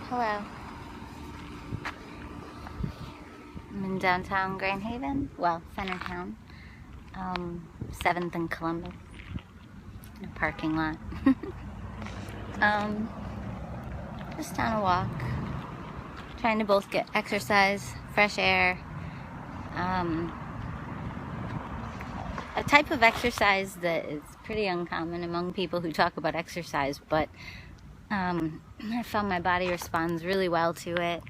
Hello. I'm in downtown Grand Haven. Well, Centertown. 7th and Columbus. In a parking lot. Just on a walk. Trying to both get exercise, fresh air. A type of exercise that is pretty uncommon among people who talk about exercise, but I found my body responds really well to it,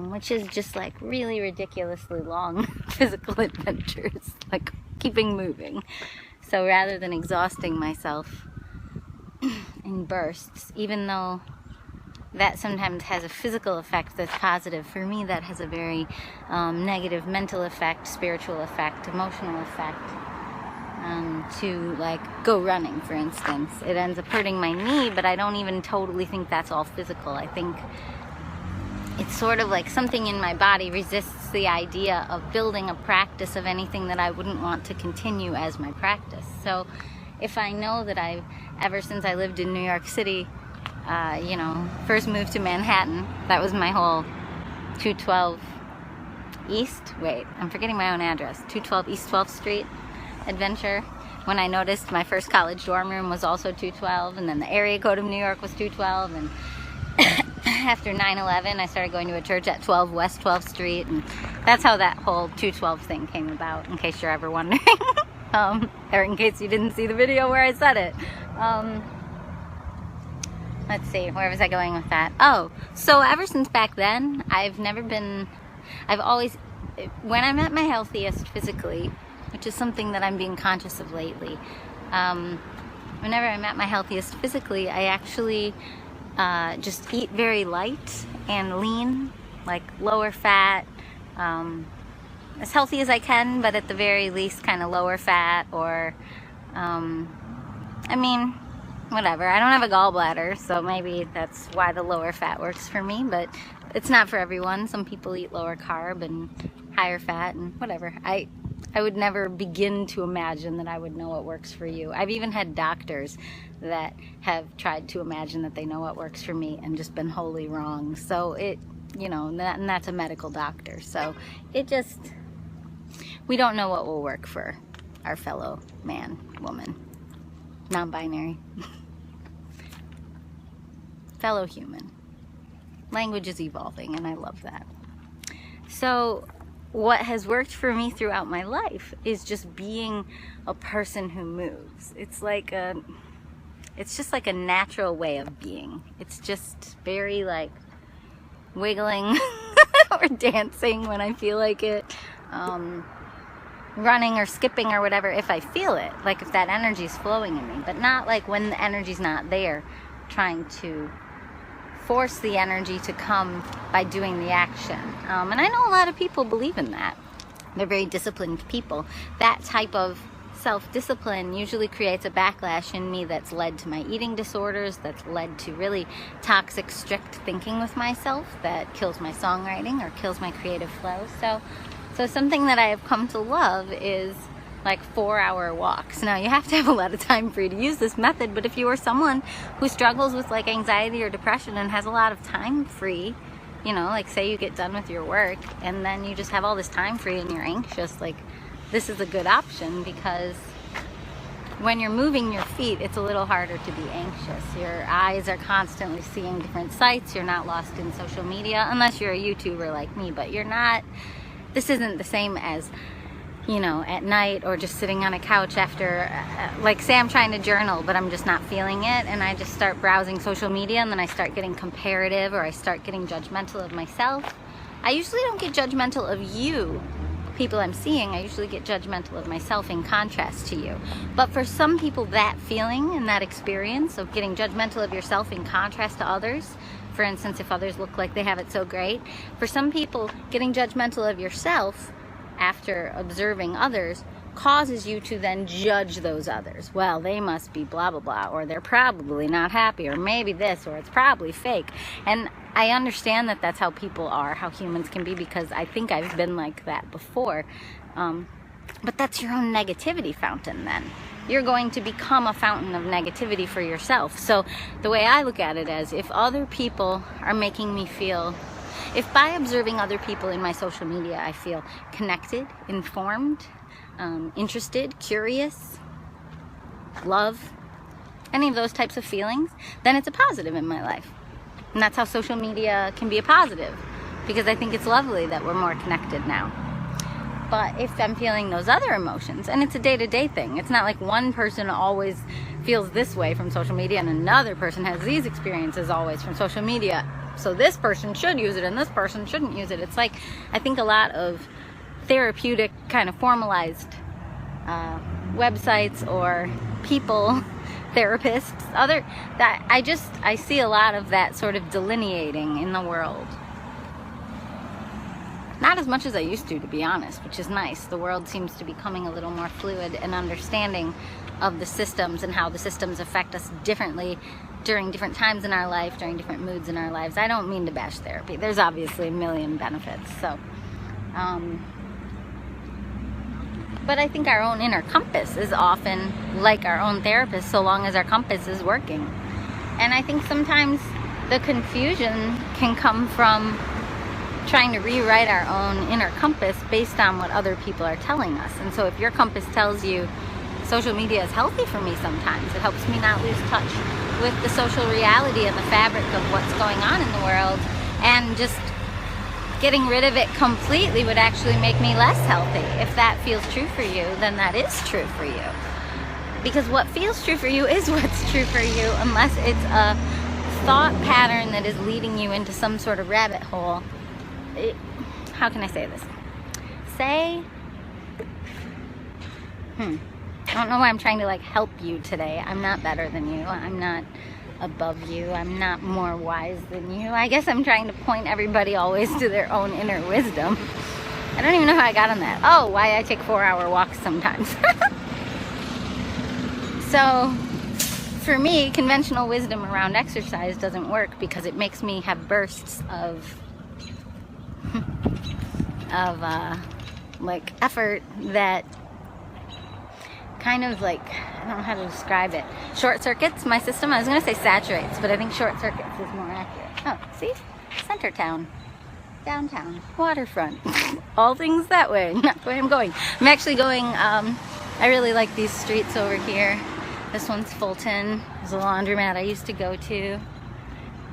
which is just like really ridiculously long physical adventures, like keeping moving. So rather than exhausting myself in bursts, even though that sometimes has a physical effect that's positive, for me that has a very negative mental effect, spiritual effect, emotional effect. To like go running, for instance, it ends up hurting my knee, but I don't even totally think that's all physical. I think it's sort of like something in my body resists the idea of building a practice of anything that I wouldn't want to continue as my practice. So if I know that ever since I lived in New York City, first moved to Manhattan, that was my whole 212 East, wait, I'm forgetting my own address, 212 East 12th Street adventure, when I noticed my first college dorm room was also 212, and then the area code of New York was 212, and after 9/11 I started going to a church at 12 West 12th Street, and that's how that whole 212 thing came about, in case you're ever wondering. Or in case you didn't see the video where I said it. Let's see, where was I going with that? Oh, so ever since back then, I've always, when I'm at my healthiest physically, which is something that I'm being conscious of lately, whenever I'm at my healthiest physically, I actually just eat very light and lean, like lower fat, as healthy as I can, but at the very least kind of lower fat, or whatever. I don't have a gallbladder, so maybe that's why the lower fat works for me, but it's not for everyone. Some people eat lower carb and higher fat and whatever. I would never begin to imagine that I would know what works for you. I've even had doctors that have tried to imagine that they know what works for me and just been wholly wrong. So and that's a medical doctor. So we don't know what will work for our fellow man, woman, non-binary, fellow human. Language is evolving, and I love that. So what has worked for me throughout my life is just being a person who moves. It's just like a natural way of being. It's just very like wiggling or dancing when I feel like it, running or skipping or whatever if I feel it, like if that energy is flowing in me, but not like when the energy's not there, trying to force the energy to come by doing the action. And I know a lot of people believe in that. They're very disciplined people. That type of self-discipline usually creates a backlash in me that's led to my eating disorders, that's led to really toxic, strict thinking with myself that kills my songwriting or kills my creative flow. So something that I have come to love is like 4-hour walks. Now, you have to have a lot of time free to use this method, but if you are someone who struggles with like anxiety or depression and has a lot of time free, like say you get done with your work and then you just have all this time free and you're anxious, like this is a good option, because when you're moving your feet, it's a little harder to be anxious. Your eyes are constantly seeing different sights. You're not lost in social media, unless you're a YouTuber like me, but this isn't the same as at night or just sitting on a couch after, like say I'm trying to journal, but I'm just not feeling it, and I just start browsing social media, and then I start getting comparative, or I start getting judgmental of myself. I usually don't get judgmental of you, people I'm seeing. I usually get judgmental of myself in contrast to you. But for some people, that feeling and that experience of getting judgmental of yourself in contrast to others, for instance, if others look like they have it so great, for some people, getting judgmental of yourself after observing others causes you to then judge those others. Well, they must be blah, blah, blah, or they're probably not happy, or maybe this, or it's probably fake. And I understand that that's how people are, how humans can be, because I think I've been like that before. But that's your own negativity fountain then. you're going to become a fountain of negativity for yourself. So the way I look at it is, if other people are making me feel, if by observing other people in my social media I feel connected, informed, interested, curious, love, any of those types of feelings, then it's a positive in my life. And that's how social media can be a positive, because I think it's lovely that we're more connected now. But if I'm feeling those other emotions, and it's a day-to-day thing, it's not like one person always feels this way from social media and another person has these experiences always from social media, so this person should use it and this person shouldn't use it. It's like, I think a lot of therapeutic kind of formalized websites or people, therapists, I see a lot of that sort of delineating in the world. Not as much as I used to be honest, which is nice. The world seems to be becoming a little more fluid and understanding of the systems and how the systems affect us differently during different times in our life, during different moods in our lives. I don't mean to bash therapy. There's obviously a million benefits. So, but I think our own inner compass is often like our own therapist, so long as our compass is working. And I think sometimes the confusion can come from trying to rewrite our own inner compass based on what other people are telling us. And so if your compass tells you social media is healthy for me sometimes, it helps me not lose touch with the social reality and the fabric of what's going on in the world, and just getting rid of it completely would actually make me less healthy. If that feels true for you, then that is true for you. Because what feels true for you is what's true for you, unless it's a thought pattern that is leading you into some sort of rabbit hole. How can I say this? I don't know why I'm trying to like help you today. I'm not better than you. I'm not above you. I'm not more wise than you. I guess I'm trying to point everybody always to their own inner wisdom. I don't even know how I got on that. Oh, why I take 4-hour walks sometimes. So for me, conventional wisdom around exercise doesn't work because it makes me have bursts of like effort that kind of like, I don't know how to describe it, short circuits my system. I was going to say saturates, but I think short circuits is more accurate. Oh, see? Center town, downtown, waterfront, all things that way, not the way I'm going. I'm actually going, I really like these streets over here. This one's Fulton. There's a laundromat I used to go to.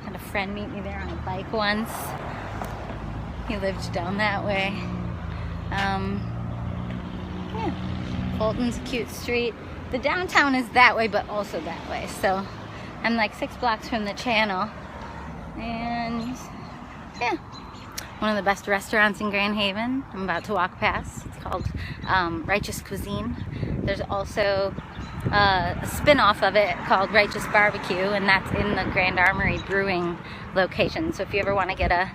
Had a friend meet me there on a bike once. He lived down that way. Yeah, Fulton's a cute street. The downtown is that way, but also that way. So I'm like 6 blocks from the channel. And yeah, one of the best restaurants in Grand Haven. I'm about to walk past. It's called Righteous Cuisine. There's also a spin-off of it called Righteous Barbecue, and that's in the Grand Armory Brewing location. So if you ever want to get a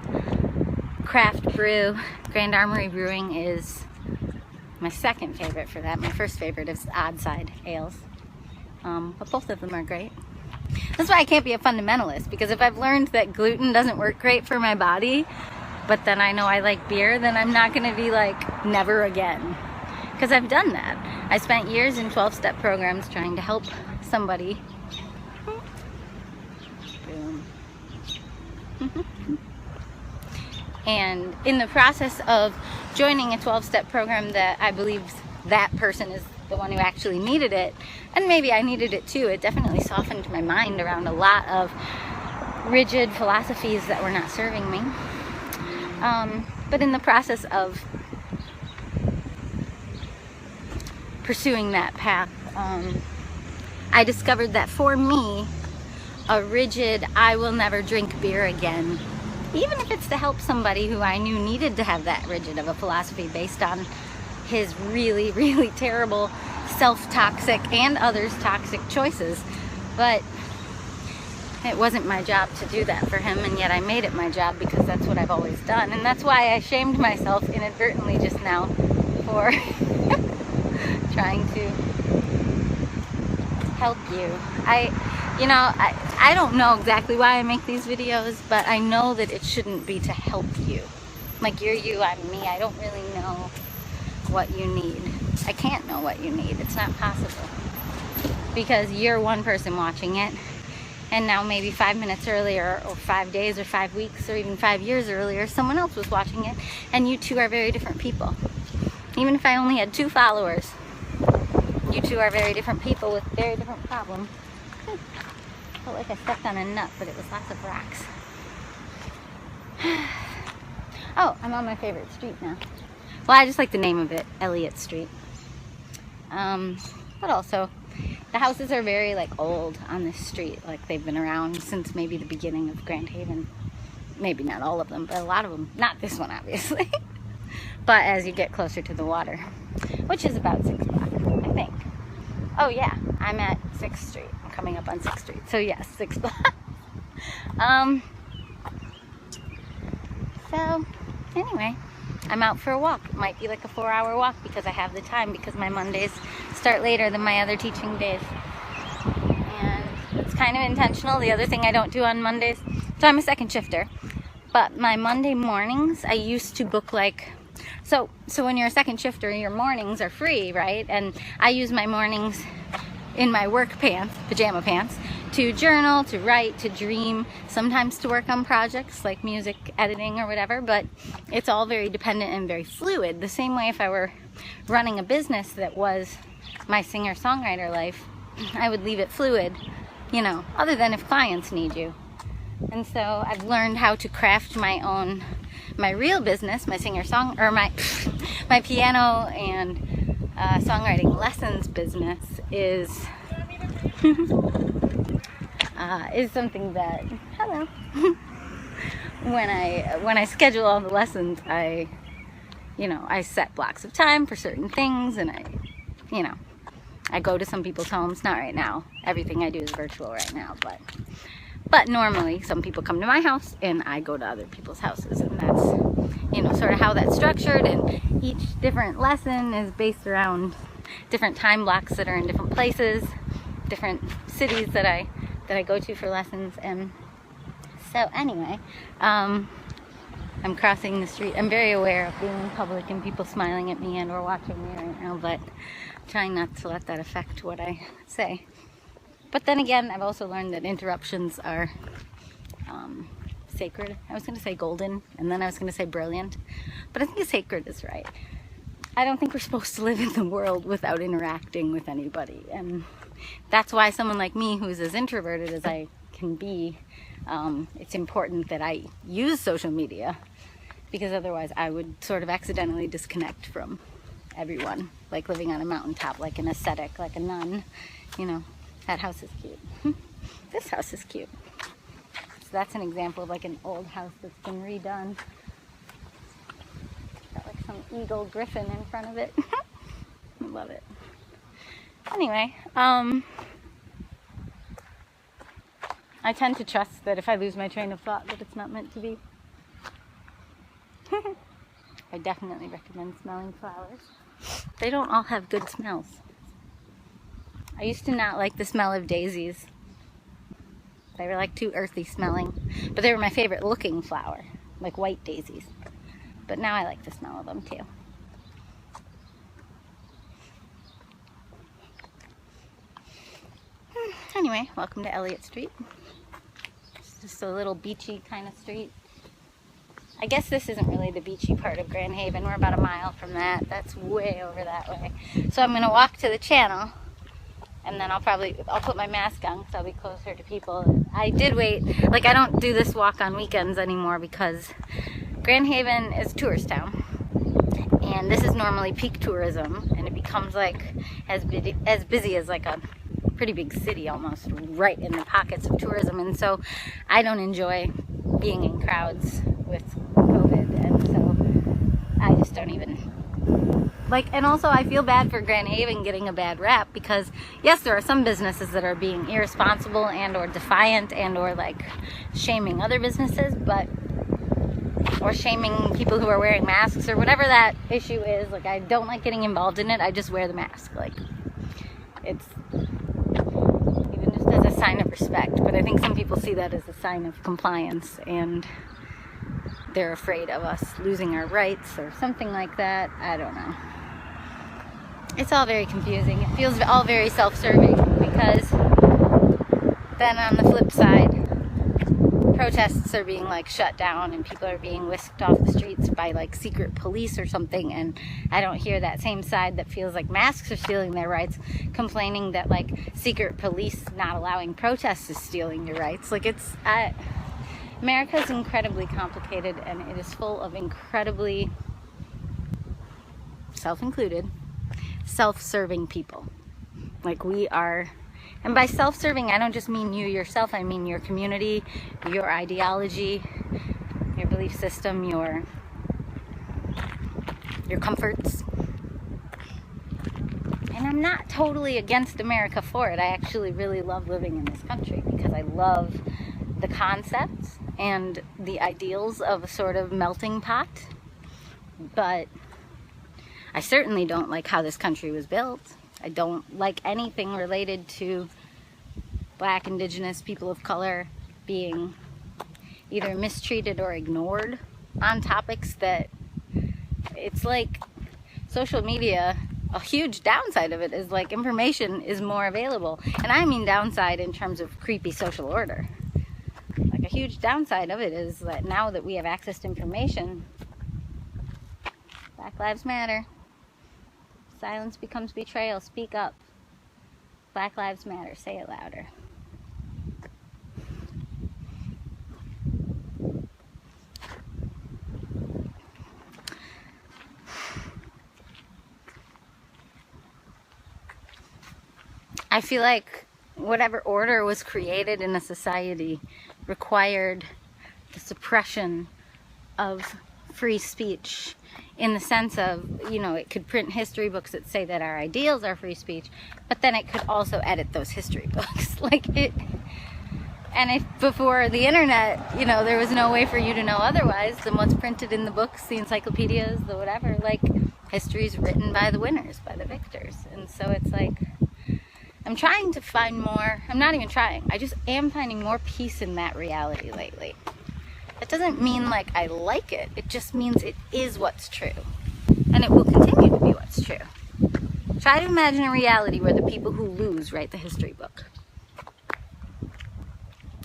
craft brew, Grand Armory Brewing is my second favorite for that. My first favorite is Odd Side Ales, but both of them are great. That's why I can't be a fundamentalist, because if I've learned that gluten doesn't work great for my body, but then I know I like beer, then I'm not going to be like, never again. Because I've done that. I spent years in 12-step programs trying to help somebody. And in the process of joining a 12-step program that I believe that person is the one who actually needed it, and maybe I needed it too, it definitely softened my mind around a lot of rigid philosophies that were not serving me. But in the process of pursuing that path, I discovered that for me, a rigid, I will never drink beer again, even if it's to help somebody who I knew needed to have that rigid of a philosophy based on his really, really terrible self-toxic and others' toxic choices. But it wasn't my job to do that for him, and yet I made it my job because that's what I've always done. And that's why I shamed myself inadvertently just now for trying to help you. I don't know exactly why I make these videos, but I know that it shouldn't be to help you. Like, you're you, I'm me. I don't really know what you need. I can't know what you need. It's not possible. because you're one person watching it, and now maybe 5 minutes earlier, or 5 days, or 5 weeks, or even 5 years earlier, someone else was watching it, and you two are very different people. Even if I only had 2 followers, you two are very different people with very different problems. Felt like I stepped on a nut, but it was lots of rocks. Oh, I'm on my favorite street now. Well, I just like the name of it, Elliott Street. But also, the houses are very old on this street. Like, they've been around since maybe the beginning of Grand Haven. Maybe not all of them, but a lot of them. Not this one, obviously. But as you get closer to the water, which is about 6 blocks, I think. Oh yeah, I'm at 6th Street. I'm coming up on 6th Street. So yes, 6 blocks. So anyway, I'm out for a walk. It might be like a 4-hour walk because I have the time, because my Mondays start later than my other teaching days. And it's kind of intentional. The other thing I don't do on Mondays, so I'm a second shifter, but my Monday mornings, I used to book so when you're a second shifter, your mornings are free, right? And I use my mornings in my work pants, pajama pants, to journal, to write, to dream, sometimes to work on projects like music editing or whatever, but it's all very dependent and very fluid. The same way if I were running a business that was my singer-songwriter life, I would leave it fluid, other than if clients need you. And so I've learned how to craft my real business, my my piano and songwriting lessons business is something that, hello, when I schedule all the lessons, I set blocks of time for certain things, and I go to some people's homes. Not right now. Everything I do is virtual right now, but normally some people come to my house and I go to other people's houses, and that's, sort of how that's structured, and each different lesson is based around different time blocks that are in different places, different cities that I go to for lessons. And so anyway, I'm crossing the street. I'm very aware of being in public and people smiling at me and or watching me right now, but trying not to let that affect what I say. But then again, I've also learned that interruptions are sacred. I was going to say golden, and then I was going to say brilliant, but I think sacred is right. I don't think we're supposed to live in the world without interacting with anybody, and that's why someone like me, who's as introverted as I can be, it's important that I use social media, because otherwise I would sort of accidentally disconnect from everyone, like living on a mountaintop, like an ascetic, like a nun. That house is cute. This house is cute. So that's an example of an old house that's been redone. Got some eagle griffin in front of it. I love it. Anyway, I tend to trust that if I lose my train of thought, that it's not meant to be. I definitely recommend smelling flowers. They don't all have good smells. I used to not like the smell of daisies. They were too earthy smelling, but they were my favorite looking flower, like white daisies. But now I like the smell of them too. Anyway, welcome to Elliott Street. It's just a little beachy kind of street. I guess this isn't really the beachy part of Grand Haven. We're about a mile from that. That's way over that way. So I'm going to walk to the channel, and then I'll put my mask on because I'll be closer to people. I did wait. I don't do this walk on weekends anymore because Grand Haven is a tourist town. And this is normally peak tourism, and it becomes as busy as a pretty big city almost, right in the pockets of tourism. And so I don't enjoy being in crowds with COVID, and so I just don't even and also I feel bad for Grand Haven getting a bad rap, because yes, there are some businesses that are being irresponsible and or defiant and or shaming other businesses, or shaming people who are wearing masks or whatever that issue is. I don't like getting involved in it. I just wear the mask. It's even just as a sign of respect, but I think some people see that as a sign of compliance, and they're afraid of us losing our rights or something like that. I don't know. It's all very confusing. It feels all very self-serving, because then on the flip side, protests are being like shut down and people are being whisked off the streets by like secret police or something, and I don't hear that same side that feels like masks are stealing their rights complaining that like secret police not allowing protests is stealing your rights. Like America is incredibly complicated, and it is full of incredibly, self-included, self-serving people. Like we are. And by self-serving, I don't just mean you yourself, I mean your community, your ideology, your belief system, your comforts. And I'm not totally against America for it. I actually really love living in this country because I love the concepts and the ideals of a sort of melting pot. But I certainly don't like how this country was built. I don't like anything related to Black, Indigenous, people of color being either mistreated or ignored on topics that, it's like social media, a huge downside of it is like information is more available. And I mean downside in terms of creepy social order. Like a huge downside of it is that now that we have access to information, Black Lives Matter. Silence becomes betrayal. Speak up. Black Lives Matter. Say it louder. I feel like whatever order was created in a society required the suppression of free speech, in the sense of, you know, it could print history books that say that our ideals are free speech, but then it could also edit those history books. And if before the internet, you know, there was no way for you to know otherwise than what's printed in the books, the encyclopedias, the whatever, like, history's written by the winners, by the victors. And so it's like, I'm trying to find more, I'm not even trying, I just am finding more peace in that reality lately. That doesn't mean like I like it. It just means it is what's true. And it will continue to be what's true. Try to imagine a reality where the people who lose write the history book.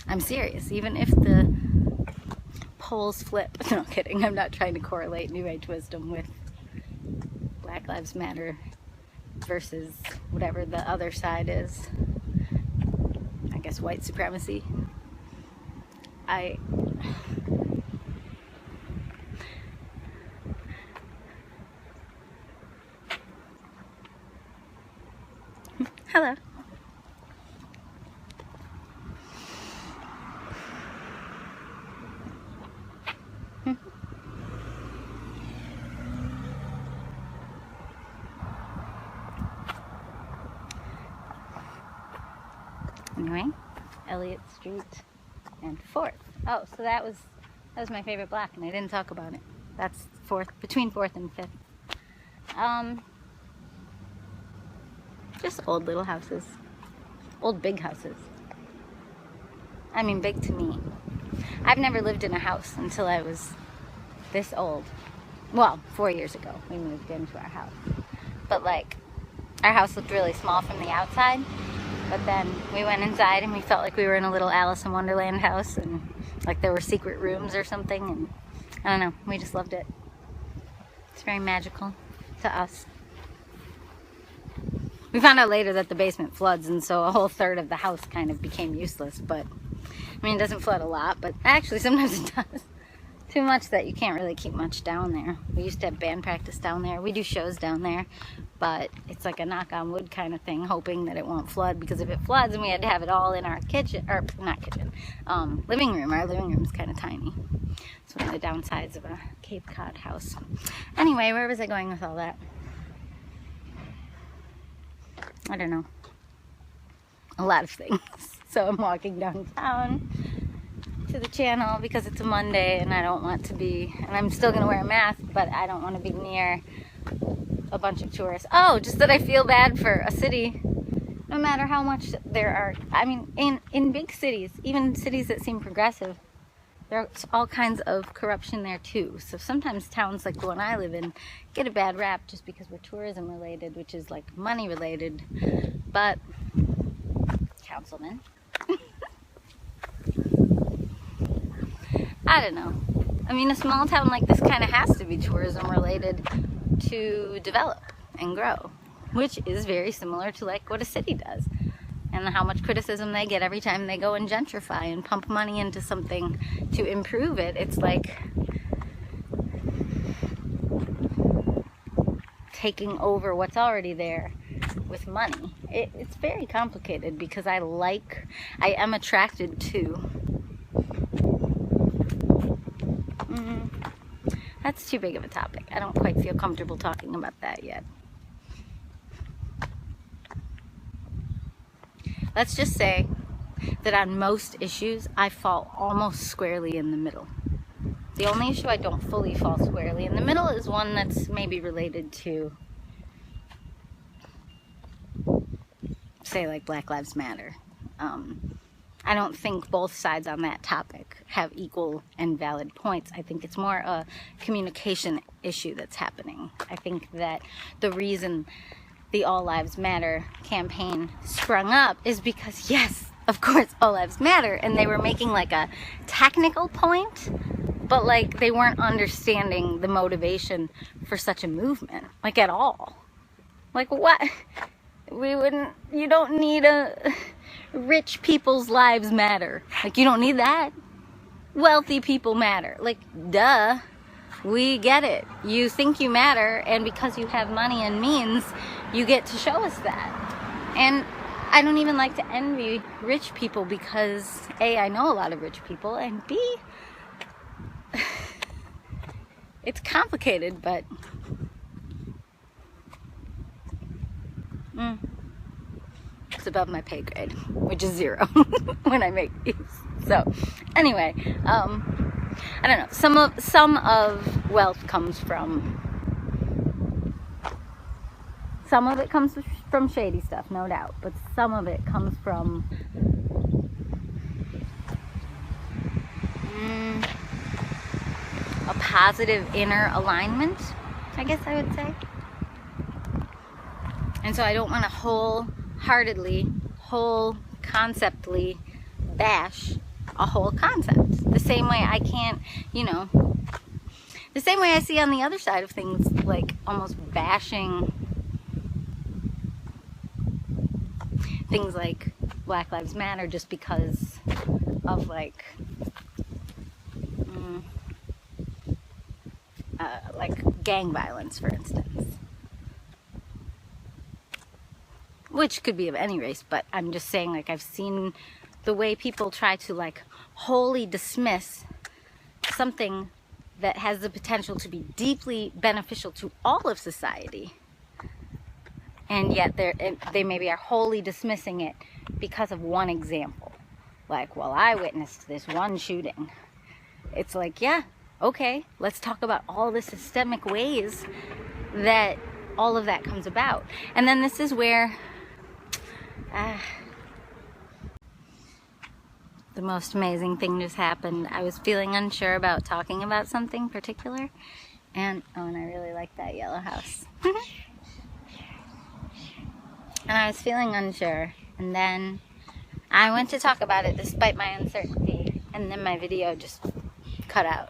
I'm serious. Even if the polls flip. No kidding. I'm not trying to correlate New Age wisdom with Black Lives Matter versus whatever the other side is. I guess white supremacy. Hello. Anyway, Elliott Street and 4th. Oh, so that was my favorite block, and I didn't talk about it. That's 4th, between 4th and 5th. Just old little houses. Old big houses. I mean, big to me. I've never lived in a house until I was this old. Well, 4 years ago, we moved into our house. But like, our house looked really small from the outside. But then we went inside and we felt like we were in a little Alice in Wonderland house, and like there were secret rooms or something, and I don't know, we just loved it. It's very magical to us. We found out later that the basement floods, and so a whole third of the house kind of became useless, but I mean, it doesn't flood a lot, but actually sometimes it does. Too much that you can't really keep much down there. We used to have band practice down there. We do shows down there, but it's like a knock on wood kind of thing, hoping that it won't flood, because if it floods and we had to have it all in our kitchen, or not kitchen, living room. Our living room is kind of tiny. It's one of the downsides of a Cape Cod house. Anyway, where was I going with all that? I don't know. A lot of things. So I'm walking downtown to the channel because it's a Monday and I don't want to be, and I'm still going to wear a mask, but I don't want to be near a bunch of tourists. Oh, just that I feel bad for a city, no matter how much there are. I mean, in big cities, even cities that seem progressive, there's all kinds of corruption there too. So sometimes towns like the one I live in get a bad rap just because we're tourism related, which is like money related. But councilman. I don't know. I mean, a small town like this kind of has to be tourism related to develop and grow, which is very similar to like what a city does, and how much criticism they get every time they go and gentrify and pump money into something to improve it. It's like taking over what's already there with money. It's very complicated because I am attracted to that's too big of a topic. I don't quite feel comfortable talking about that yet. Let's just say that on most issues, I fall almost squarely in the middle. The only issue I don't fully fall squarely in the middle is one that's maybe related to, say, like Black Lives Matter. I don't think both sides on that topic have equal and valid points. I think it's more a communication issue that's happening. I think that the reason the All Lives Matter campaign sprung up is because, yes, of course, all lives matter, and they were making like a technical point, but like they weren't understanding the motivation for such a movement, like at all. Like what? You don't need rich people's lives matter. Like, you don't need that. Wealthy people matter. Like, duh. We get it. You think you matter, and because you have money and means, you get to show us that. And I don't even like to envy rich people because, A, I know a lot of rich people, and B, it's complicated, but it's above my pay grade, which is 0 when I make these. So, anyway, I don't know. Some of wealth comes from. Some of it comes from shady stuff, no doubt, but some of it comes from a positive inner alignment, I guess I would say. And so I don't want to wholeheartedly, whole conceptly bash a whole concept. The same way I can't, the same way I see on the other side of things, like almost bashing things like Black Lives Matter just because of like gang violence, for instance. Which could be of any race, but I'm just saying, like, I've seen the way people try to like wholly dismiss something that has the potential to be deeply beneficial to all of society, and yet they maybe are wholly dismissing it because of one example. Like, well, I witnessed this one shooting. It's like, yeah, okay, let's talk about all the systemic ways that all of that comes about. And then this is where the most amazing thing just happened. I was feeling unsure about talking about something particular, and I really like that yellow house. And I was feeling unsure, and then I went to talk about it despite my uncertainty, and then my video just cut out.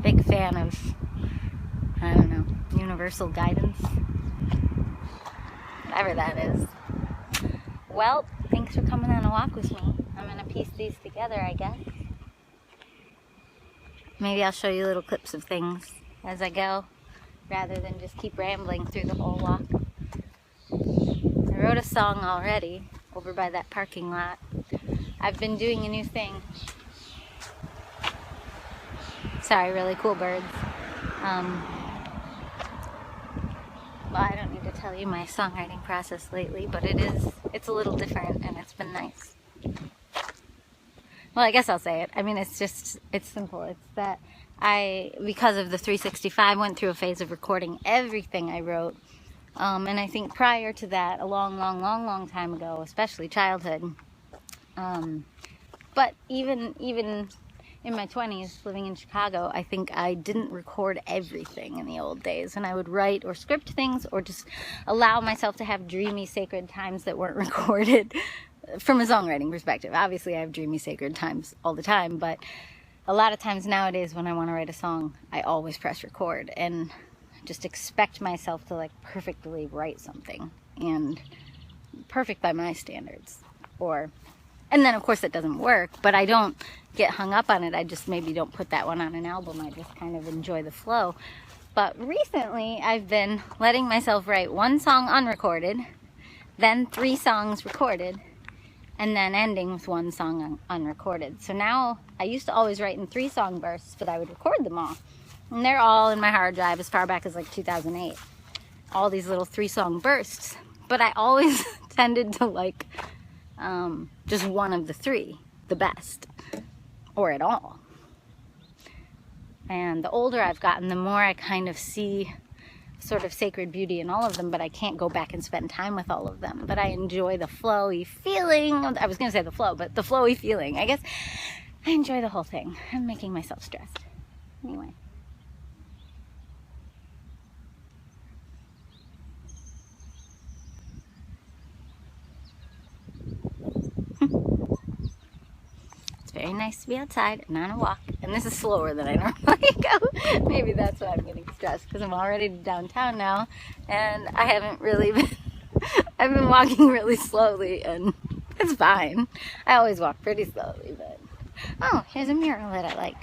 Big fan of, I don't know, universal guidance, whatever that is. Well, thanks for coming on a walk with me. I'm gonna piece these together, I guess. Maybe I'll show you little clips of things as I go, rather than just keep rambling through the whole walk. I wrote a song already over by that parking lot. I've been doing a new thing. Sorry, really cool birds. Well, I don't need to tell you my songwriting process lately, but it's a little different, and it's been nice. Well, I guess I'll say it. I mean, it's simple. It's that because of the 365, went through a phase of recording everything I wrote. And I think prior to that, a long time ago, especially childhood. But even in my 20s, living in Chicago, I think I didn't record everything in the old days. And I would write or script things or just allow myself to have dreamy, sacred times that weren't recorded from a songwriting perspective. Obviously, I have dreamy, sacred times all the time, but a lot of times nowadays when I want to write a song, I always press record and just expect myself to like perfectly write something, and perfect by my standards. And then of course it doesn't work, but I don't get hung up on it. I just maybe don't put that one on an album. I just kind of enjoy the flow. But recently I've been letting myself write one song unrecorded, then 3 songs recorded, and then ending with 1 song unrecorded. So now, I used to always write in 3 song bursts, but I would record them all. And they're all in my hard drive as far back as like 2008. All these little 3 song bursts. But I always tended to like just one of the 3, the best, or at all. And the older I've gotten, the more I kind of see sort of sacred beauty in all of them, but I can't go back and spend time with all of them. But I enjoy the flowy feeling. I was going to say the flow, but the flowy feeling. I guess I enjoy the whole thing. I'm making myself stressed. Anyway. Very nice to be outside and on a walk, and this is slower than I normally go. Maybe that's why I'm getting stressed, because I'm already downtown now and I haven't really been I've been walking really slowly, and it's fine. I always walk pretty slowly, but oh, here's a mural that I like.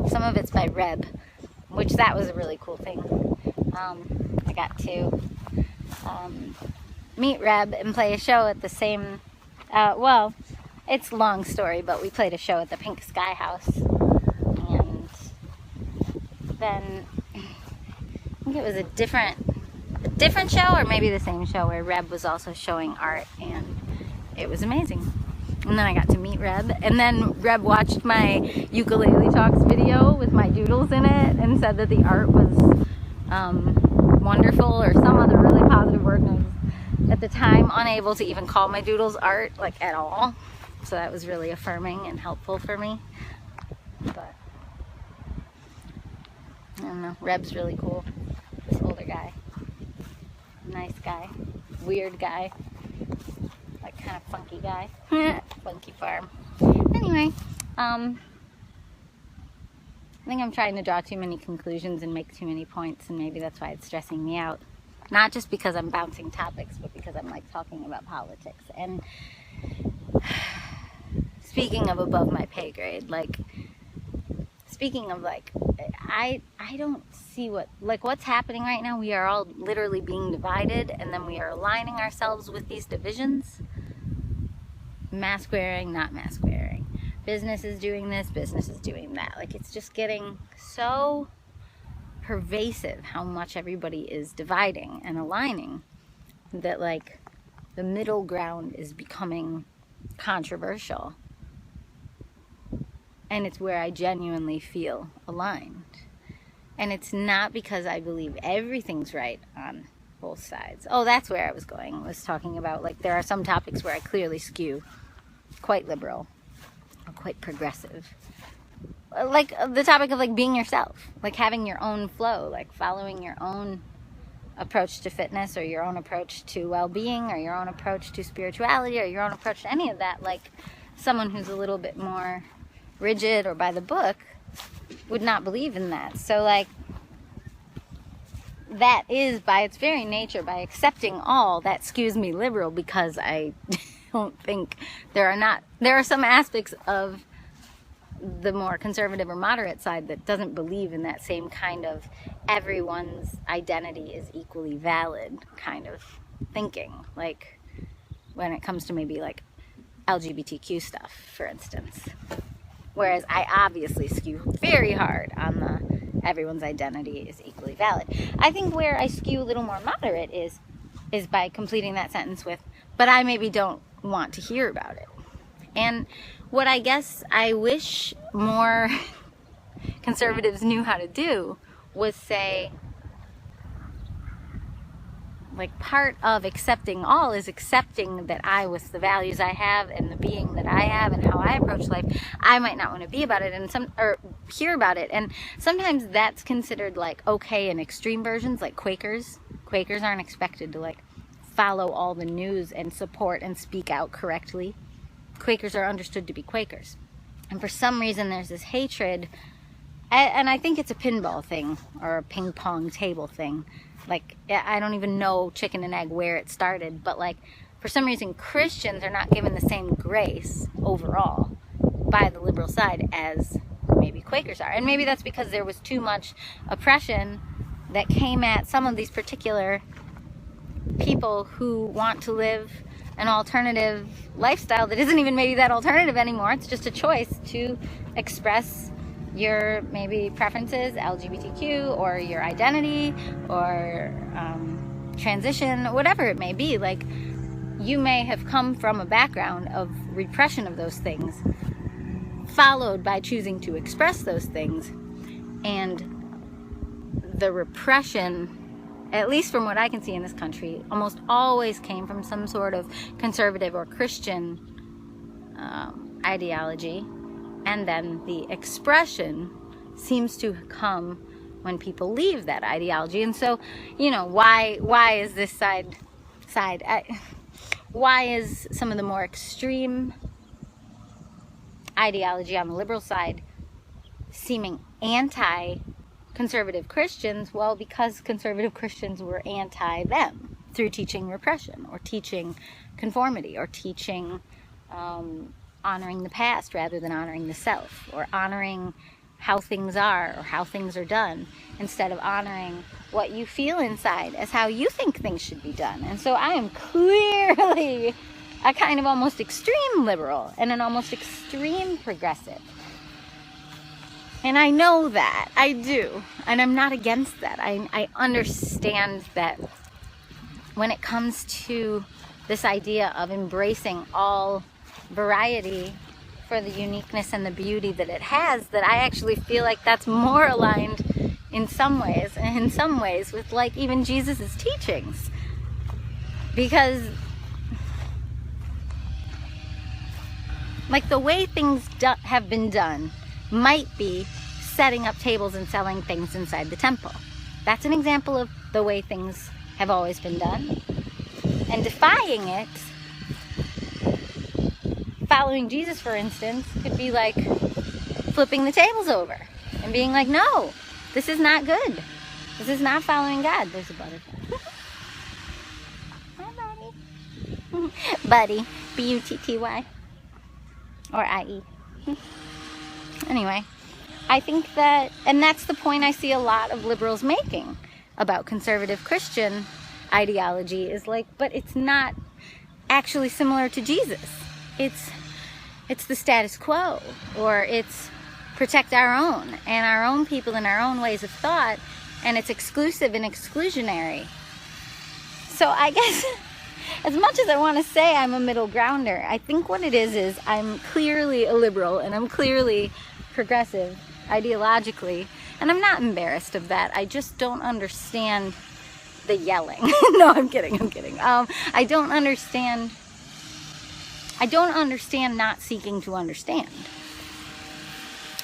Some of it's by Reb, which that was a really cool thing. I got to meet Reb and play a show at the same, well, it's a long story, but we played a show at the Pink Sky House, and then I think it was a different show, or maybe the same show, where Reb was also showing art, and it was amazing. And then I got to meet Reb, and then Reb watched my Ukulele Talks video with my doodles in it and said that the art was wonderful, or some other really positive word, and I was at the time unable to even call my doodles art, like, at all. So that was really affirming and helpful for me. But I don't know, Reb's really cool. This older guy. Nice guy. Weird guy. Like, kind of funky guy. Funky farm. Anyway, I think I'm trying to draw too many conclusions and make too many points, and maybe that's why it's stressing me out. Not just because I'm bouncing topics, but because I'm like talking about politics. And speaking of above my pay grade, like, speaking of like, I don't see what's happening right now. We are all literally being divided, and then we are aligning ourselves with these divisions. Mask wearing, not mask wearing. Business is doing this, business is doing that. Like, it's just getting so pervasive how much everybody is dividing and aligning that, like, the middle ground is becoming controversial. And it's where I genuinely feel aligned. And it's not because I believe everything's right on both sides. Oh, that's where I was going. I was talking about, like, there are some topics where I clearly skew quite liberal or quite progressive. Like the topic of, like, being yourself, like having your own flow, like following your own approach to fitness, or your own approach to well-being, or your own approach to spirituality, or your own approach to any of that. Like, someone who's a little bit more rigid or by the book would not believe in that. So, like, that is, by its very nature, by accepting all, that skews me liberal, because I don't think there are some aspects of the more conservative or moderate side that doesn't believe in that same kind of everyone's identity is equally valid kind of thinking. Like, when it comes to maybe like LGBTQ stuff, for instance. Whereas I obviously skew very hard on the everyone's identity is equally valid. I think where I skew a little more moderate is by completing that sentence with, but I maybe don't want to hear about it. And what I guess I wish more conservatives knew how to do was say, Like, part of accepting all is accepting that I, with the values I have and the being that I have and how I approach life, I might not want to be about it or hear about it. And sometimes that's considered like okay in extreme versions, like Quakers. Quakers aren't expected to like follow all the news and support and speak out correctly. Quakers are understood to be Quakers. And for some reason there's this hatred, and I think it's a pinball thing or a ping pong table thing. Like, I don't even know chicken and egg where it started, but like, for some reason, Christians are not given the same grace overall by the liberal side as maybe Quakers are. And maybe that's because there was too much oppression that came at some of these particular people who want to live an alternative lifestyle that isn't even maybe that alternative anymore. It's just a choice to express your maybe preferences, LGBTQ, or your identity, or transition, whatever it may be. Like, you may have come from a background of repression of those things, followed by choosing to express those things. And the repression, at least from what I can see in this country, almost always came from some sort of conservative or Christian ideology. And then the expression seems to come when people leave that ideology. And so, you know, why is this side, why is some of the more extreme ideology on the liberal side seeming anti-conservative Christians? Well, because conservative Christians were anti them through teaching repression, or teaching conformity, or teaching honoring the past rather than honoring the self, or honoring how things are or how things are done, instead of honoring what you feel inside as how you think things should be done. And so I am clearly a kind of almost extreme liberal and an almost extreme progressive. And I know that. I do. And I'm not against that. I understand that when it comes to this idea of embracing all variety for the uniqueness and the beauty that it has, that I actually feel like that's more aligned in some ways with like even Jesus's teachings. Because like the way things have been done might be setting up tables and selling things inside the temple. That's an example of the way things have always been done. And defying it, following Jesus, for instance, could be like flipping the tables over and being like, no, this is not good. This is not following God. There's a butterfly. Hi, buddy. Buddy. B-U-T-T-Y. Or I-E. Anyway, I think that, and that's the point I see a lot of liberals making about conservative Christian ideology, is like, but it's not actually similar to Jesus. It's the status quo, or it's protect our own and our own people and our own ways of thought, and it's exclusive and exclusionary. So I guess as much as I want to say I'm a middle grounder, I think what it is I'm clearly a liberal and I'm clearly progressive ideologically, and I'm not embarrassed of that. I just don't understand the yelling. No, I'm kidding. I don't understand not seeking to understand.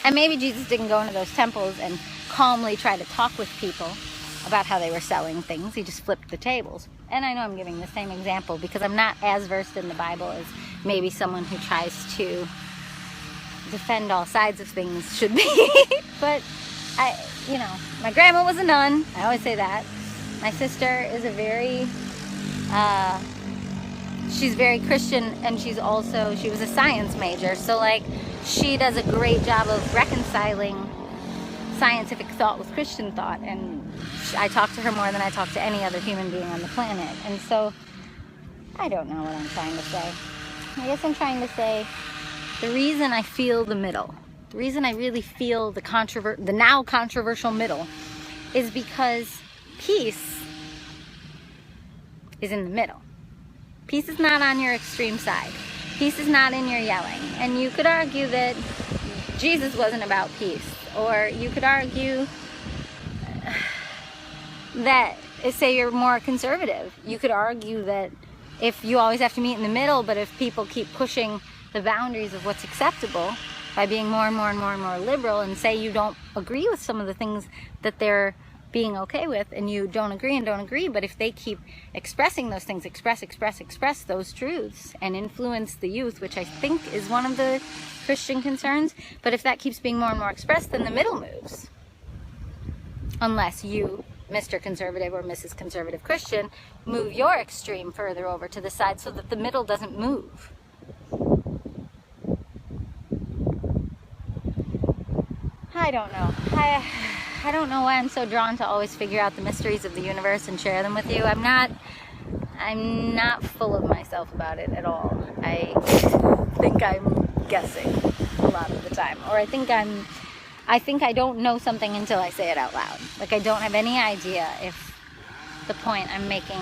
And maybe Jesus didn't go into those temples and calmly try to talk with people about how they were selling things. He just flipped the tables. And I know I'm giving the same example because I'm not as versed in the Bible as maybe someone who tries to defend all sides of things should be. But my grandma was a nun. I always say that. My sister is she's very Christian, and she was a science major. So like, she does a great job of reconciling scientific thought with Christian thought. And I talk to her more than I talk to any other human being on the planet. And so, I don't know what I'm trying to say. I guess I'm trying to say, the reason I feel the middle, the reason I really feel the now controversial middle, is because peace is in the middle. Peace is not on your extreme side. Peace is not in your yelling. And you could argue that Jesus wasn't about peace. Or you could argue that say you're more conservative. You could argue that if you always have to meet in the middle, but if people keep pushing the boundaries of what's acceptable by being more and more and more and more liberal, and say you don't agree with some of the things that they're being okay with, and you don't agree, but if they keep expressing those things, express those truths and influence the youth, which I think is one of the Christian concerns, but if that keeps being more and more expressed, then the middle moves. Unless you, Mr. Conservative or Mrs. Conservative Christian, move your extreme further over to the side so that the middle doesn't move. I don't know. I don't know why I'm so drawn to always figure out the mysteries of the universe and share them with you. I'm not full of myself about it at all. I think I'm guessing a lot of the time. Or I think I don't know something until I say it out loud. Like, I don't have any idea if the point I'm making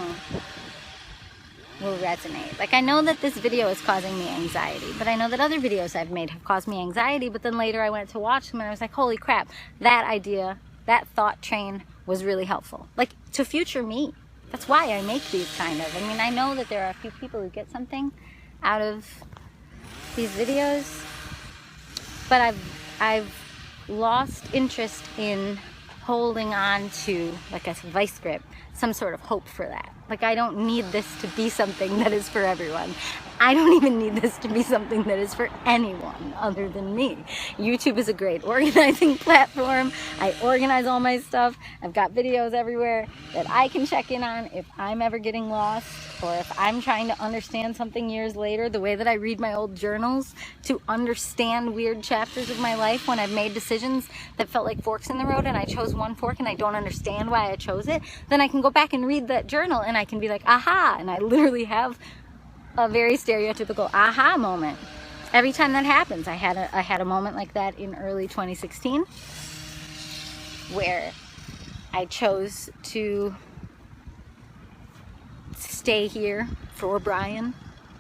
will resonate. Like, I know that this video is causing me anxiety, but I know that other videos I've made have caused me anxiety, but then later I went to watch them and I was like, holy crap, that idea, that thought train was really helpful. Like, to future me. That's why I make these kind of. I mean, I know that there are a few people who get something out of these videos, but I've lost interest in holding on to, like a vice grip, some sort of hope for that. Like, I don't need this to be something that is for everyone. I don't even need this to be something that is for anyone other than me. YouTube is a great organizing platform. I organize all my stuff. I've got videos everywhere that I can check in on if I'm ever getting lost, or if I'm trying to understand something years later, the way that I read my old journals to understand weird chapters of my life when I've made decisions that felt like forks in the road and I chose one fork and I don't understand why I chose it. Then I can go back and read that journal and I can be like, aha, and I literally have a very stereotypical aha moment every time that happens. I had a moment like that in early 2016 where I chose to stay here for Brian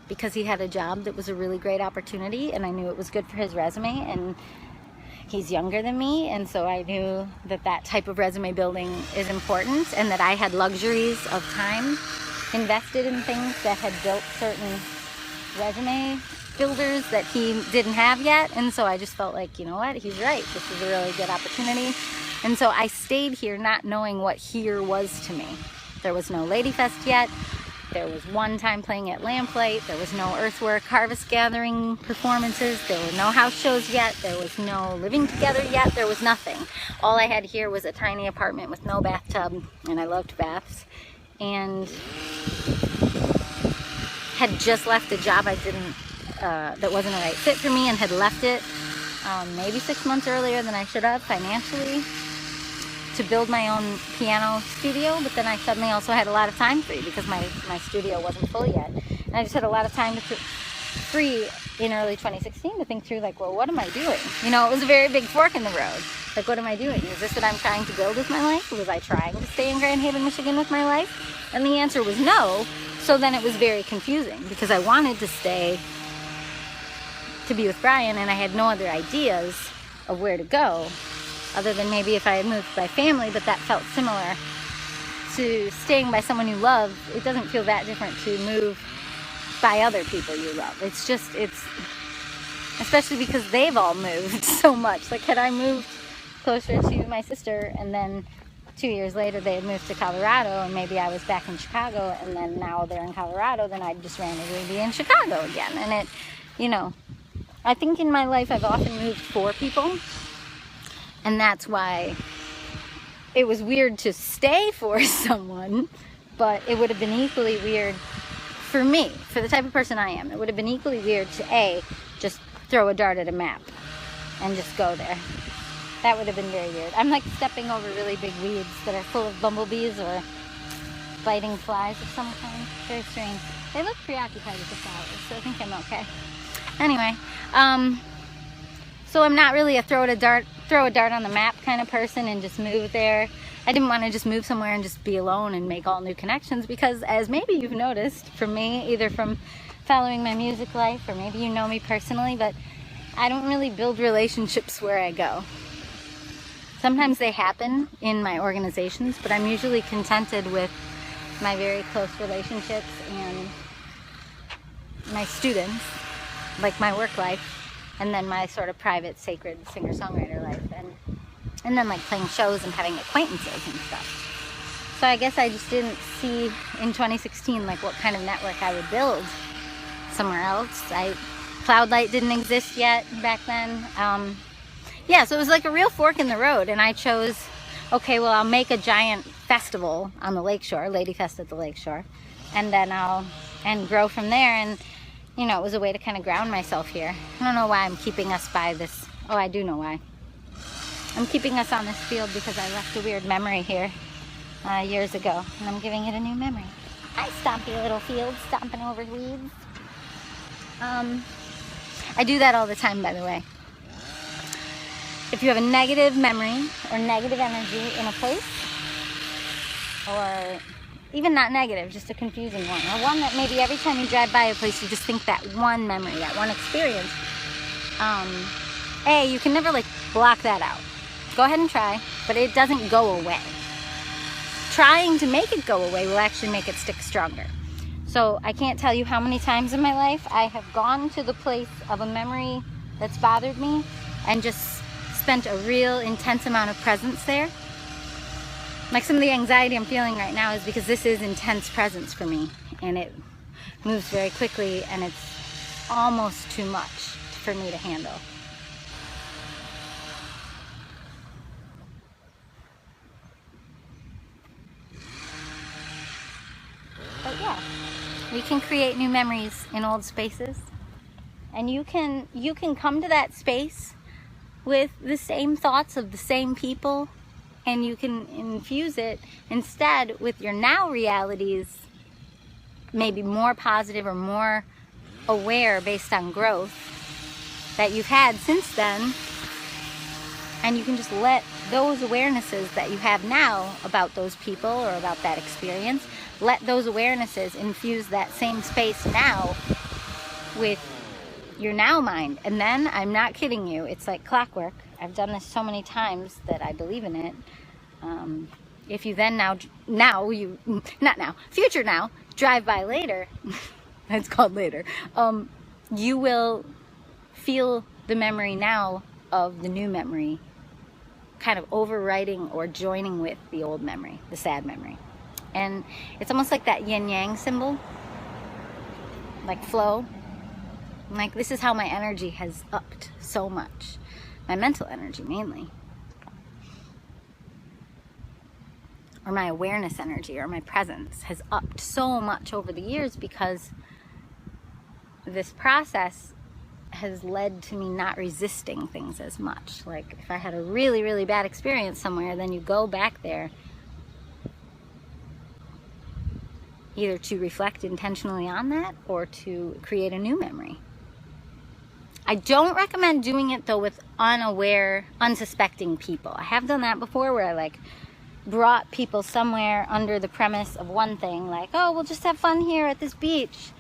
because he had a job that was a really great opportunity, and I knew it was good for his resume, and he's younger than me, and so I knew that that type of resume building is important, and that I had luxuries of time invested in things that had built certain resume builders that he didn't have yet. And so I just felt like, you know what, he's right, this is a really good opportunity. And so I stayed here not knowing what here was to me. There was no Lady Fest yet. There was one time playing at Lamplight. There was no Earthwork Harvest Gathering performances. There were no house shows yet. There was no living together yet. There was nothing. All I had here was a tiny apartment with no bathtub, and I loved baths, and had just left a job I didn't, that wasn't a right fit for me, and had left it maybe 6 months earlier than I should have financially, to build my own piano studio. But then I suddenly also had a lot of time free because my studio wasn't full yet, and I just had a lot of time free in early 2016 to think through, like, well, what am I doing? You know, it was a very big fork in the road. Like, what am I doing? Is this what I'm trying to build with my life? Was I trying to stay in Grand Haven, Michigan with my life? And the answer was no. So then it was very confusing because I wanted to stay to be with Brian, and I had no other ideas of where to go other than maybe if I had moved by family, but that felt similar to staying by someone you love. It doesn't feel that different to move by other people you love. It's especially because they've all moved so much. Like, had I moved closer to my sister, and then 2 years later they had moved to Colorado, and maybe I was back in Chicago, and then now they're in Colorado, then I'd just randomly be in Chicago again. And it, you know, I think in my life I've often moved for people, and that's why it was weird to stay for someone, but it would have been equally weird for me, for the type of person I am. It would have been equally weird to just throw a dart at a map and just go there. That would have been very weird. I'm like stepping over really big weeds that are full of bumblebees or biting flies of some kind. Very strange. They look preoccupied with the flowers, so I think I'm okay. Anyway, so I'm not really a throw a dart on the map kind of person and just move there. I didn't want to just move somewhere and just be alone and make all new connections, because as maybe you've noticed from me, either from following my music life or maybe you know me personally, but I don't really build relationships where I go. Sometimes they happen in my organizations, but I'm usually contented with my very close relationships and my students, like my work life, and then my sort of private, sacred singer-songwriter life, and then like playing shows and having acquaintances and stuff. So I guess I just didn't see in 2016 like what kind of network I would build somewhere else. Cloudlight didn't exist yet back then. Yeah, so it was like a real fork in the road, and I chose, okay, well, I'll make a giant festival on the lakeshore, Lady Fest at the lakeshore, and then and grow from there. And you know, it was a way to kind of ground myself here. I don't know why I'm keeping us by this. Oh, I do know why. I'm keeping us on this field because I left a weird memory here years ago, and I'm giving it a new memory. Hi, stompy little field, stomping over weeds. I do that all the time, by the way. If you have a negative memory or negative energy in a place, or even not negative, just a confusing one, or one that maybe every time you drive by a place you just think that one memory, that one experience, you can never like block that out. Go ahead and try, but it doesn't go away. Trying to make it go away will actually make it stick stronger. So I can't tell you how many times in my life I have gone to the place of a memory that's bothered me and just spent a real intense amount of presence there. Like some of the anxiety I'm feeling right now is because this is intense presence for me, and it moves very quickly, and it's almost too much for me to handle. But yeah, we can create new memories in old spaces, and you can come to that space with the same thoughts of the same people, and you can infuse it instead with your now realities, maybe more positive or more aware based on growth that you've had since then, and you can just let those awarenesses that you have now about those people or about that experience, let those awarenesses infuse that same space now with your now mind. And then, I'm not kidding you, it's like clockwork. I've done this so many times that I believe in it. If you then future now, drive by later, it's called later, you will feel the memory now of the new memory kind of overriding or joining with the old memory, the sad memory. And it's almost like that yin-yang symbol, like flow. Like, this is how my energy has upped so much. My mental energy, mainly. Or my awareness energy, or my presence has upped so much over the years because this process has led to me not resisting things as much. Like, if I had a really, really bad experience somewhere, then you go back there either to reflect intentionally on that or to create a new memory. I don't recommend doing it though with unaware, unsuspecting people. I have done that before where I like brought people somewhere under the premise of one thing, like, oh, we'll just have fun here at this beach.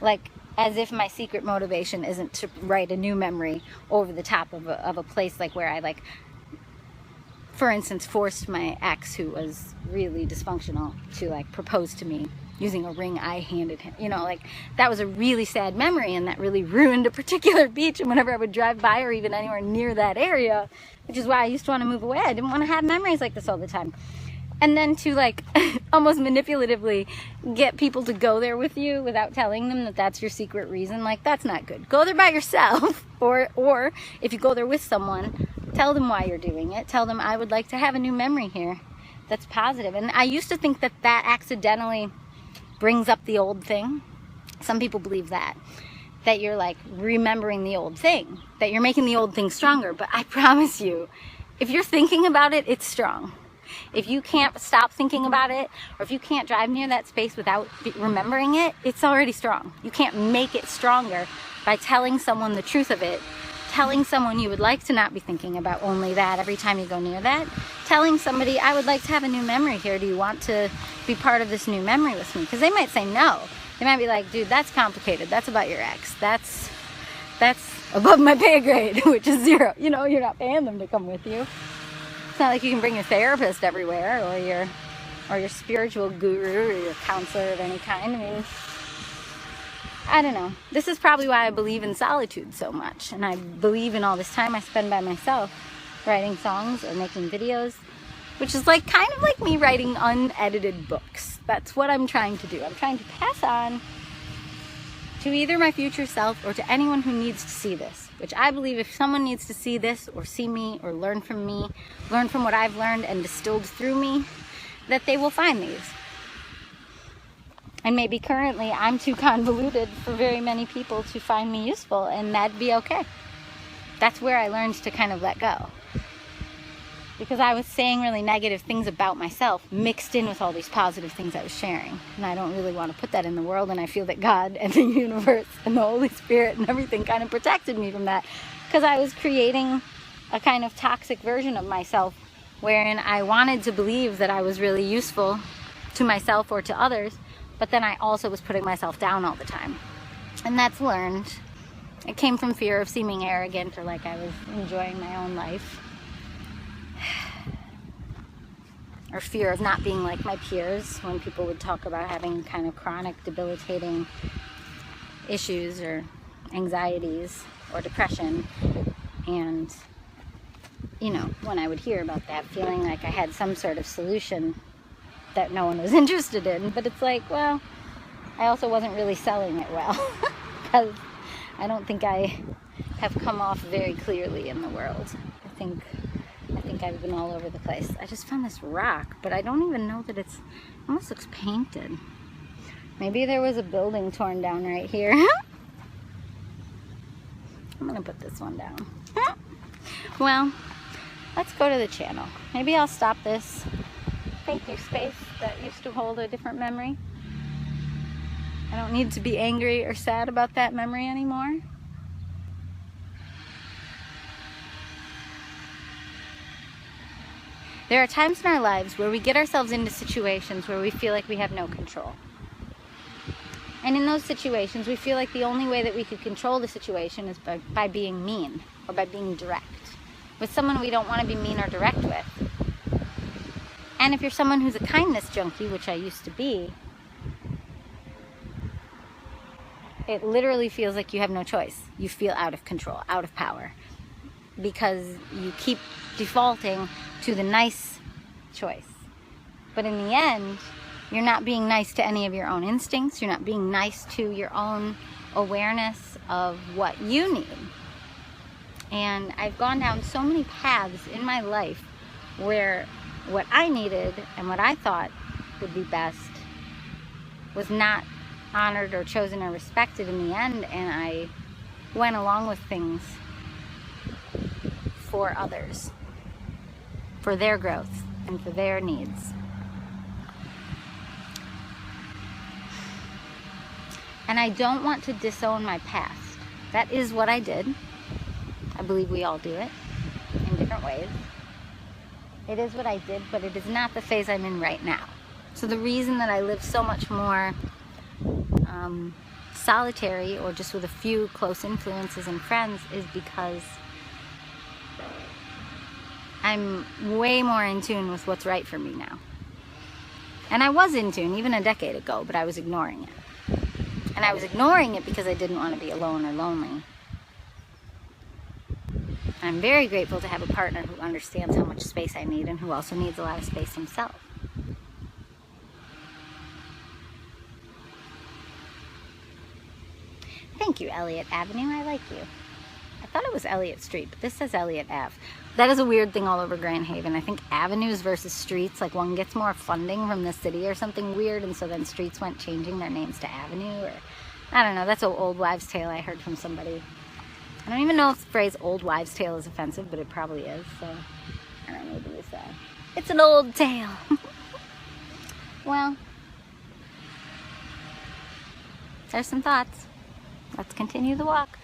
Like, as if my secret motivation isn't to write a new memory over the top of a place like where I, like, for instance, forced my ex, who was really dysfunctional, to like propose to me using a ring I handed him. You know, like, that was a really sad memory, and that really ruined a particular beach. And whenever I would drive by or even anywhere near that area, which is why I used to want to move away, I didn't want to have memories like this all the time. And then to like almost manipulatively get people to go there with you without telling them that that's your secret reason, like, that's not good. Go there by yourself, or if you go there with someone, tell them why you're doing it. Tell them, I would like to have a new memory here that's positive. And I used to think that that accidentally brings up the old thing. Some people believe that you're like remembering the old thing, that you're making the old thing stronger. But I promise you, if you're thinking about it, it's strong. If you can't stop thinking about it, or if you can't drive near that space without remembering it, it's already strong. You can't make it stronger by telling someone the truth of it, telling someone you would like to not be thinking about only that every time you go near that, telling somebody, I would like to have a new memory here. Do you want to be part of this new memory with me? Because they might say no. They might be like, dude, that's complicated. That's about your ex. That's above my pay grade, which is 0. You know, you're not paying them to come with you. not like you can bring your therapist everywhere, or your spiritual guru, or your counselor of any kind. I mean, I don't know. This is probably why I believe in solitude so much, and I believe in all this time I spend by myself writing songs or making videos, which is like kind of like me writing unedited books. That's what I'm trying to do. I'm trying to pass on to either my future self or to anyone who needs to see this, which I believe if someone needs to see this or see me or learn from what I've learned and distilled through me, that they will find these. And maybe currently I'm too convoluted for very many people to find me useful, and that'd be okay. That's where I learned to kind of let go. Because I was saying really negative things about myself mixed in with all these positive things I was sharing. And I don't really want to put that in the world, and I feel that God and the universe and the Holy Spirit and everything kind of protected me from that. Because I was creating a kind of toxic version of myself wherein I wanted to believe that I was really useful to myself or to others, but then I also was putting myself down all the time. And that's learned. It came from fear of seeming arrogant or like I was enjoying my own life. Or fear of not being like my peers when people would talk about having kind of chronic, debilitating issues or anxieties or depression. And, you know, when I would hear about that, feeling like I had some sort of solution that no one was interested in. But it's like, well, I also wasn't really selling it well because I don't think I have come off very clearly in the world. I think I've been all over the place. I just found this rock, but I don't even know that it almost looks painted. Maybe there was a building torn down right here. I'm gonna put this one down. Well, let's go to the channel. Maybe I'll stop this. Thank you, space that used to hold a different memory. I don't need to be angry or sad about that memory anymore. There are times in our lives where we get ourselves into situations where we feel like we have no control. And in those situations, we feel like the only way that we could control the situation is by being mean or by being direct with someone we don't want to be mean or direct with. And if you're someone who's a kindness junkie, which I used to be, it literally feels like you have no choice. You feel out of control, out of power, because you keep defaulting to the nice choice. But in the end, you're not being nice to any of your own instincts. You're not being nice to your own awareness of what you need. And I've gone down so many paths in my life where what I needed and what I thought would be best was not honored or chosen or respected in the end, and I went along with things for others, for their growth and for their needs. And I don't want to disown my past. That is what I did. I believe we all do it in different ways. It is what I did, but it is not the phase I'm in right now. So the reason that I live so much more solitary or just with a few close influences and friends is because I'm way more in tune with what's right for me now. And I was in tune even a decade ago, but I was ignoring it. And I was ignoring it because I didn't want to be alone or lonely. I'm very grateful to have a partner who understands how much space I need and who also needs a lot of space himself. Thank you, Elliott Avenue. I like you. I thought it was Elliott Street, but this says Elliott Ave. That is a weird thing all over Grand Haven. I think avenues versus streets, like one gets more funding from the city or something weird, and so then streets went changing their names to avenue, or I don't know. That's an old wives' tale I heard from somebody. I don't even know if the phrase old wives' tale is offensive, but it probably is, so I don't know what to say. It's an old tale. Well, there's some thoughts. Let's continue the walk.